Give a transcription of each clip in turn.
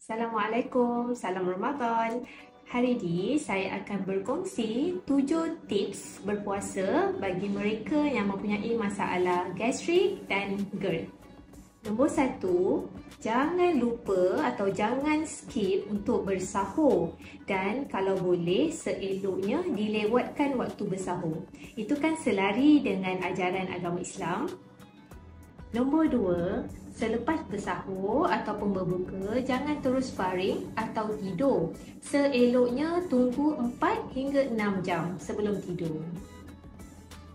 Assalamualaikum, salam Ramadan. Hari ini saya akan berkongsi 7 tips berpuasa bagi mereka yang mempunyai masalah gastrik dan GERD. Nombor 1, jangan lupa atau jangan skip untuk bersahur dan kalau boleh seeloknya dilewatkan waktu bersahur. Itu kan selari dengan ajaran agama Islam. Nombor 2, selepas bersahur ataupun berbuka, jangan terus baring atau tidur. Seeloknya tunggu 4 hingga 6 jam sebelum tidur.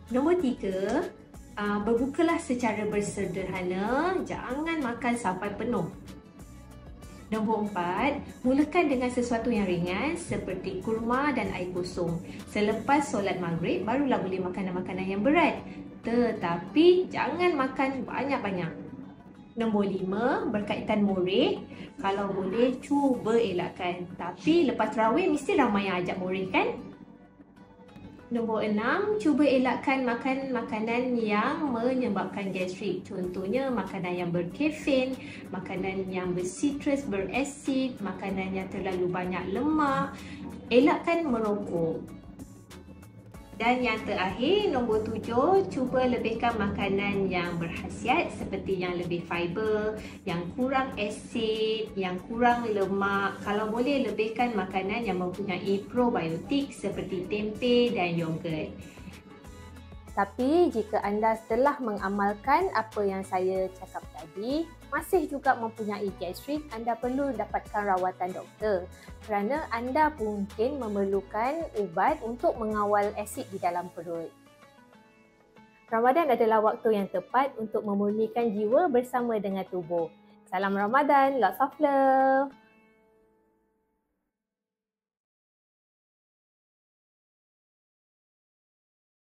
Nombor 3, berbukalah secara bersederhana, jangan makan sampai penuh. Nombor 4, mulakan dengan sesuatu yang ringan seperti kurma dan air kosong. Selepas solat maghrib, barulah boleh makan makanan yang berat. Tetapi jangan makan banyak-banyak. Nombor 5, berkaitan moreh. Kalau boleh, cuba elakkan. Tapi lepas tarawih, mesti ramai yang ajak moreh kan? Nombor 6, cuba elakkan makan makanan yang menyebabkan gastrik. Contohnya makanan yang berkafein, makanan yang bersitrus, berasid, makanan yang terlalu banyak lemak. Elakkan merokok. Dan yang terakhir, nombor 7, cuba lebihkan makanan yang berkhasiat seperti yang lebih fiber, yang kurang asid, yang kurang lemak. Kalau boleh, lebihkan makanan yang mempunyai probiotik seperti tempe dan yogurt. Tapi jika anda setelah mengamalkan apa yang saya cakap tadi, masih juga mempunyai gastrik, anda perlu dapatkan rawatan doktor kerana anda mungkin memerlukan ubat untuk mengawal asid di dalam perut. Ramadan adalah waktu yang tepat untuk memurnikan jiwa bersama dengan tubuh. Salam Ramadan, lots of love!